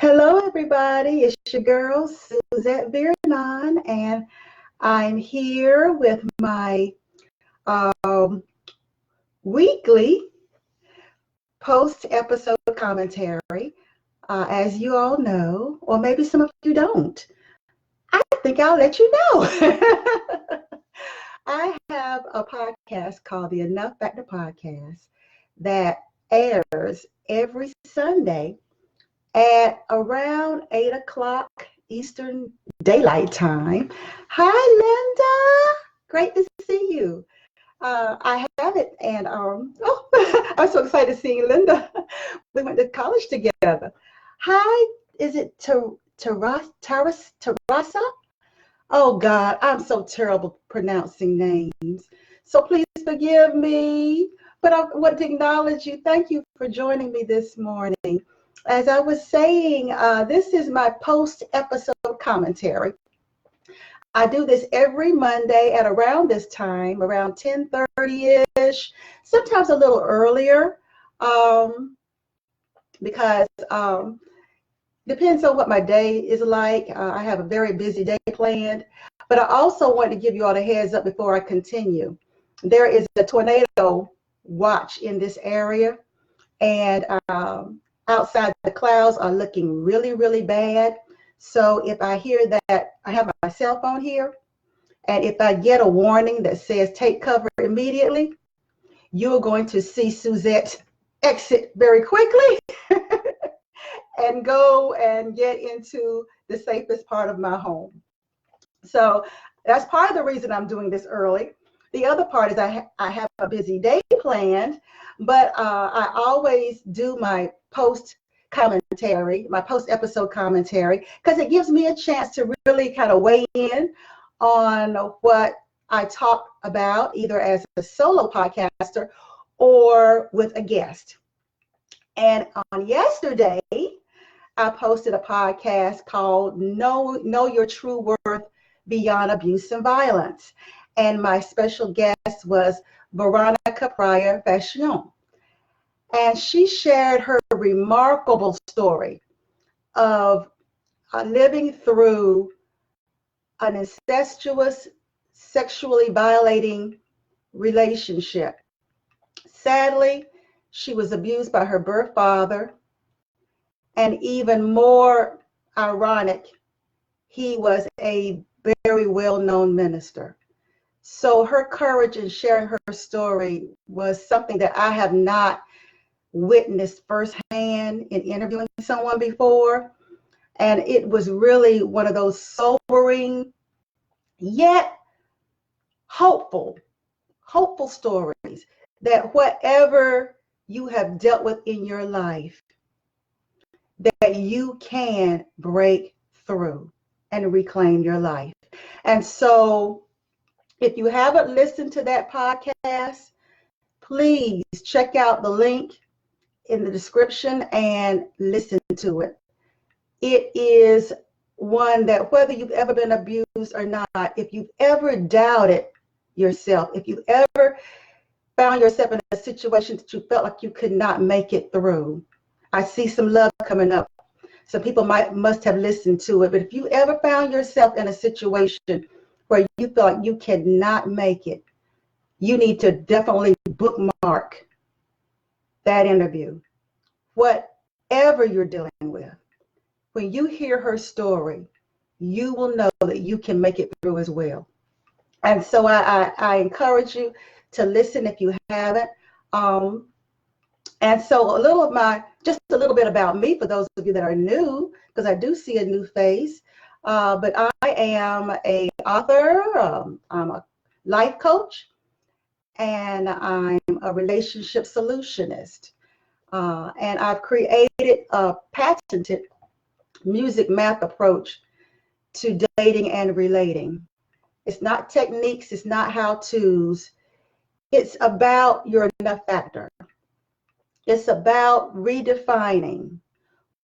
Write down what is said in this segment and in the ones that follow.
Hello, everybody. It's your girl, Suzette Vearnon, and I'm here with my weekly post-episode commentary. As you all know, or maybe some of you don't, I think I'll let you know. I have a podcast called the Enough Factor Podcast that airs every Sunday at around 8 o'clock Eastern Daylight Time. Hi, Linda. Great to see you. I have it, and I'm so excited seeing Linda. We went to college together. Hi, is it Terasa? Oh, God, I'm so terrible pronouncing names. So please forgive me. But I want to acknowledge you. Thank you for joining me this morning. As I was saying, this is my post-episode commentary. I do this every Monday at around this time, around 10:30-ish, sometimes a little earlier, because depends on what my day is like. I have a very busy day planned, but I also want to give you all a heads up before I continue. There is a tornado watch in this area, and outside the clouds are looking really, really bad. So if I hear that, I have my cell phone here, and if I get a warning that says take cover immediately, you're going to see Suzette exit very quickly and go and get into the safest part of my home. So that's part of the reason I'm doing this early. The other part is I have a busy day planned, but I always do my post-episode commentary, because it gives me a chance to really kind of weigh in on what I talk about, either as a solo podcaster or with a guest. And on yesterday, I posted a podcast called Know Your True Worth Beyond Abuse and Violence. And my special guest was Veronica Pryor-Faciane. And she shared her remarkable story of living through an incestuous, sexually violating relationship. Sadly, she was abused by her birth father, and even more ironic, he was a very well-known minister. So her courage in sharing her story was something that I have not witnessed firsthand in interviewing someone before. And it was really one of those sobering yet hopeful stories, that whatever you have dealt with in your life, that you can break through and reclaim your life. And so if you haven't listened to that podcast, please check out the link in the description and listen to it. It is one that, whether you've ever been abused or not, if you've ever doubted yourself, if you've ever found yourself in a situation that you felt like you could not make it through, I see some love coming up. Some people must have listened to it, but if you ever found yourself in a situation where you feel like you cannot make it, you need to definitely bookmark that interview. Whatever you're dealing with, when you hear her story, you will know that you can make it through as well. And so I encourage you to listen if you haven't. And so just a little bit about me for those of you that are new, because I do see a new face. But I am an author, I'm a life coach, and I'm a relationship solutionist. And I've created a patented music math approach to dating and relating. It's not techniques, it's not how-tos. It's about your enough factor. It's about redefining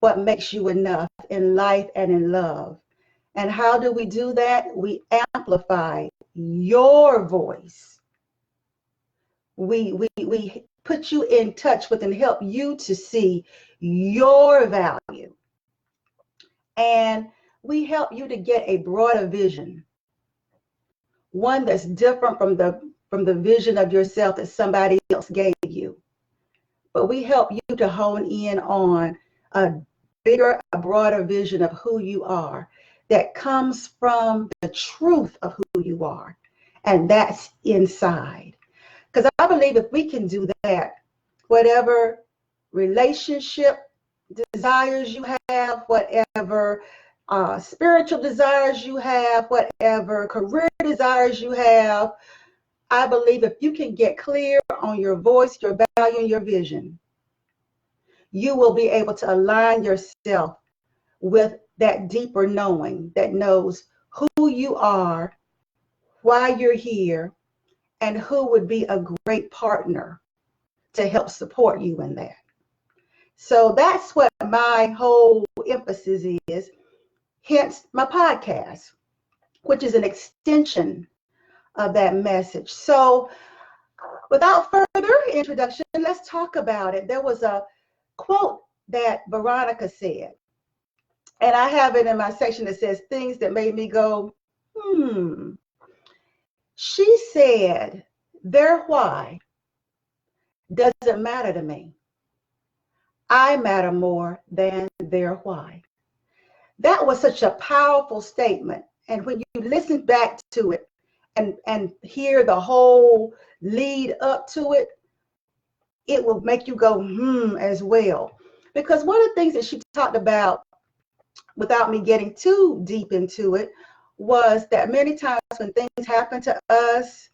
what makes you enough in life and in love. And how do we do that? We amplify your voice. We put you in touch with and help you to see your value. And we help you to get a broader vision, one that's different from the vision of yourself that somebody else gave you. But we help you to hone in on a bigger, a broader vision of who you are that comes from the truth of who you are. And that's inside. Because I believe if we can do that, whatever relationship desires you have, whatever spiritual desires you have, whatever career desires you have, I believe if you can get clear on your voice, your value, and your vision, you will be able to align yourself with that deeper knowing that knows who you are, why you're here, and who would be a great partner to help support you in that. So that's what my whole emphasis is, hence my podcast, which is an extension of that message. So without further introduction, let's talk about it. There was a quote that Veronica said, and I have it in my section that says things that made me go, She said, their why doesn't matter to me. I matter more than their why. That was such a powerful statement. And when you listen back to it and hear the whole lead up to it, it will make you go, as well. Because one of the things that she talked about, without me getting too deep into it, was that many times when things happen to us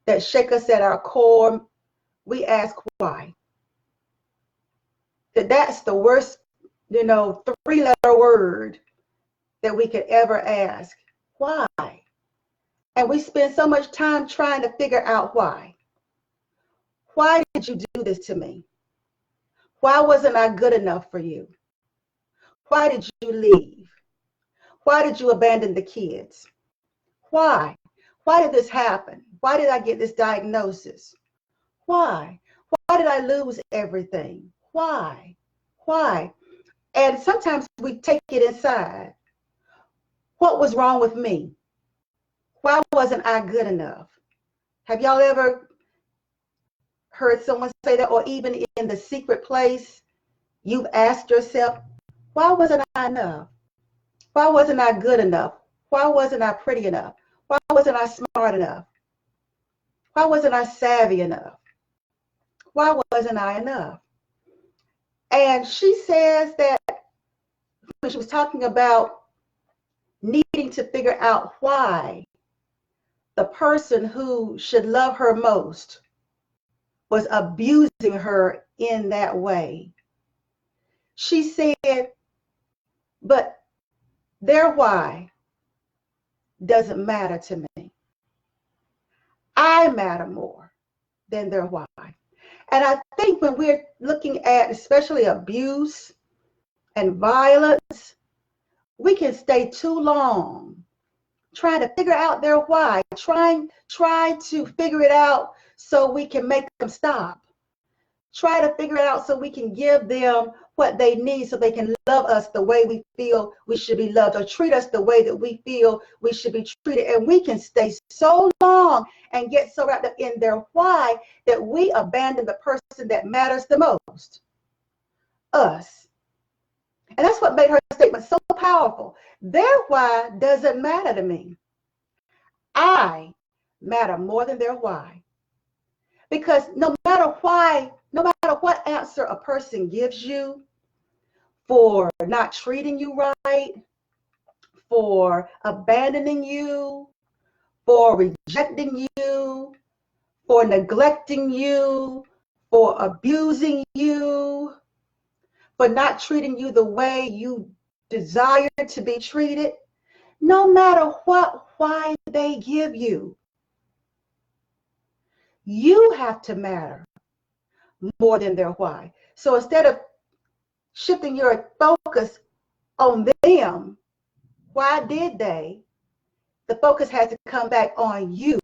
that shake us at our core, we ask why. That's the worst, 3-letter word that we could ever ask. Why? And we spend so much time trying to figure out why. Why did you do this to me? Why wasn't I good enough for you? Why did you leave? Why did you abandon the kids? Why? Why did this happen? Why did I get this diagnosis? Why? Why did I lose everything? Why? Why? And sometimes we take it inside. What was wrong with me? Why wasn't I good enough? Have y'all ever heard someone say that? Or even in the secret place, you've asked yourself, why wasn't I enough? Why wasn't I good enough? Why wasn't I pretty enough? Why wasn't I smart enough? Why wasn't I savvy enough? Why wasn't I enough? And she says that when she was talking about needing to figure out why the person who should love her most was abusing her in that way. She said, but their why doesn't matter to me. I matter more than their why. And I think when we're looking at especially abuse and violence, we can stay too long trying to figure out their why, try to figure it out so we can make them stop. Try to figure it out so we can give them what they need so they can love us the way we feel we should be loved, or treat us the way that we feel we should be treated. And we can stay so long and get so wrapped up in their why that we abandon the person that matters the most, us. And that's what made her statement so powerful. Their why doesn't matter to me. I matter more than their why. Because no matter what answer a person gives you for not treating you right, for abandoning you, for rejecting you, for neglecting you, for abusing you, for not treating you the way you desire to be treated, no matter why they give you, you have to matter more than their why. So instead of shifting your focus on them, why did they? The focus has to come back on you.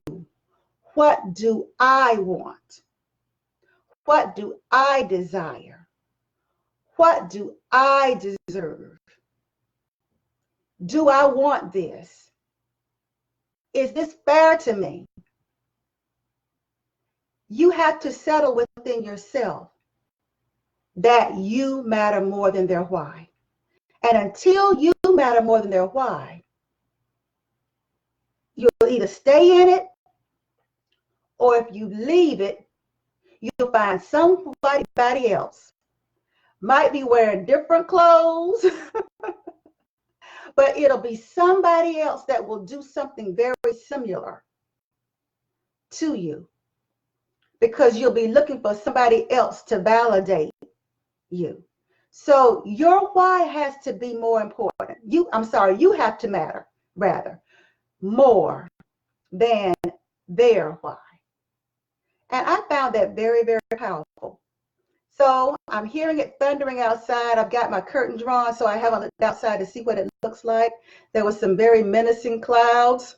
What do I want? What do I desire? What do I deserve? Do I want this? Is this fair to me? You have to settle within yourself that you matter more than their why. And until you matter more than their why, you'll either stay in it, or if you leave it, you'll find somebody else. Might be wearing different clothes, but it'll be somebody else that will do something very similar to you, because you'll be looking for somebody else to validate you. So your why has to be more important. You have to matter, rather, more than their why. And I found that very, very powerful. So I'm hearing it thundering outside. I've got my curtain drawn, so I haven't looked outside to see what it looks like. There was some very menacing clouds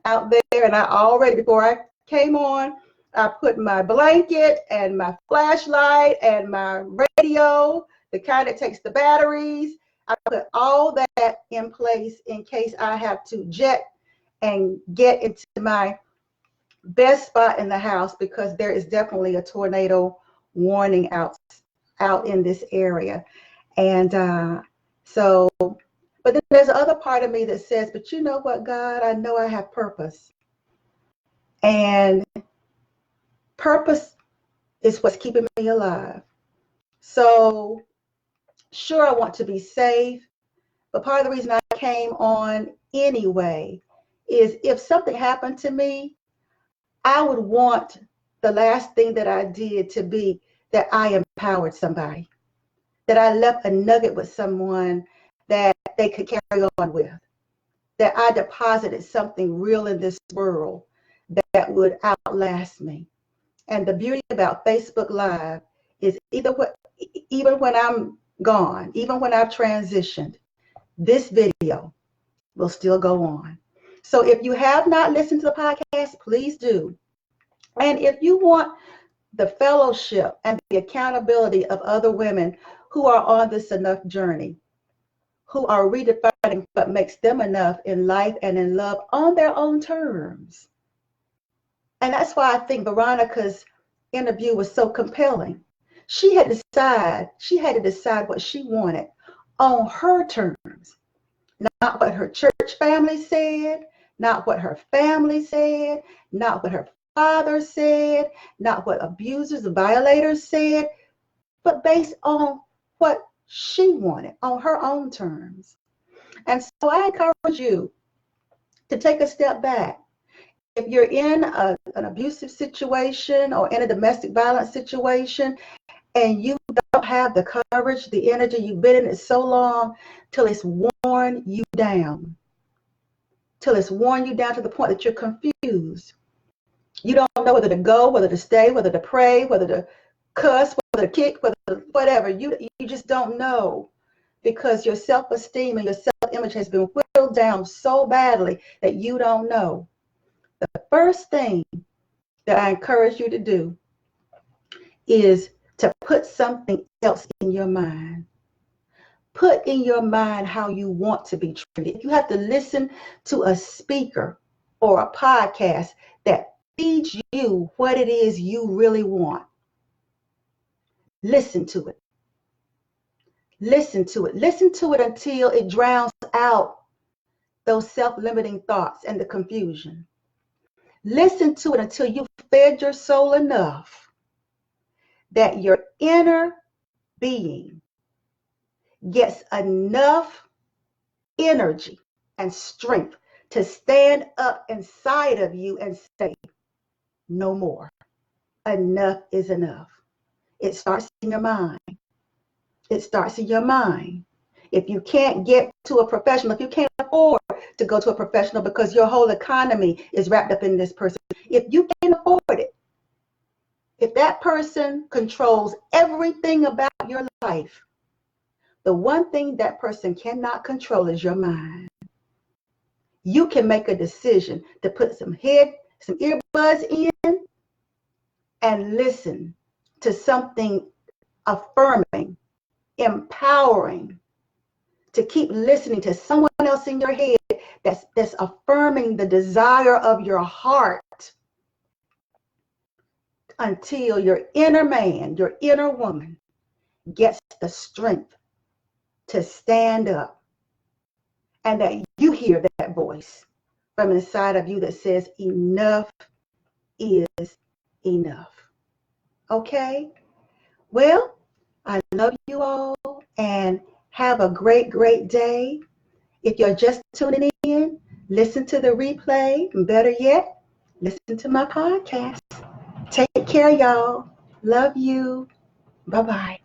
out there, and I already, before I came on, I put my blanket and my flashlight and my radio, the kind that takes the batteries. I put all that in place in case I have to jet and get into my best spot in the house, because there is definitely a tornado warning out in this area. And but then there's another part of me that says, but you know what, God, I know I have purpose. And purpose is what's keeping me alive. So sure, I want to be safe, but part of the reason I came on anyway is if something happened to me, I would want the last thing that I did to be that I empowered somebody, that I left a nugget with someone that they could carry on with, that I deposited something real in this world that would outlast me. And the beauty about Facebook Live is even when I'm gone, even when I've transitioned, this video will still go on. So if you have not listened to the podcast, please do. And if you want the fellowship and the accountability of other women who are on this enough journey, who are redefining what makes them enough in life and in love on their own terms. And that's why I think Veronica's interview was so compelling. She had to decide what she wanted on her terms, not what her church family said, not what her family said, not what her father said, not what abusers and violators said, but based on what she wanted on her own terms. And so I encourage you to take a step back. If you're in an abusive situation or in a domestic violence situation and you don't have the courage, the energy, you've been in it so long till it's worn you down, to the point that you're confused. You don't know whether to go, whether to stay, whether to pray, whether to cuss, whether to kick, whatever. You just don't know, because your self-esteem and your self-image has been whittled down so badly that you don't know. The first thing that I encourage you to do is to put something else in your mind. Put in your mind how you want to be treated. If you have to listen to a speaker or a podcast that feeds you what it is you really want, listen to it. Listen to it. Listen to it until it drowns out those self-limiting thoughts and the confusion. Listen to it until you've fed your soul enough that your inner being gets enough energy and strength to stand up inside of you and say, no more. Enough is enough. It starts in your mind. It starts in your mind. If you can't get to a professional, if you can't afford to go to a professional because your whole economy is wrapped up in this person, if you can't afford it, if that person controls everything about your life, the one thing that person cannot control is your mind. You can make a decision to put some earbuds in and listen to something affirming, empowering, to keep listening to someone else in your head that's affirming the desire of your heart, until your inner man, your inner woman gets the strength to stand up, and that you hear that voice from inside of you that says enough is enough. Okay? Well, I love you all, and have a great, great day. If you're just tuning in, listen to the replay, and better yet, listen to my podcast. Take care, y'all. Love you. Bye-bye.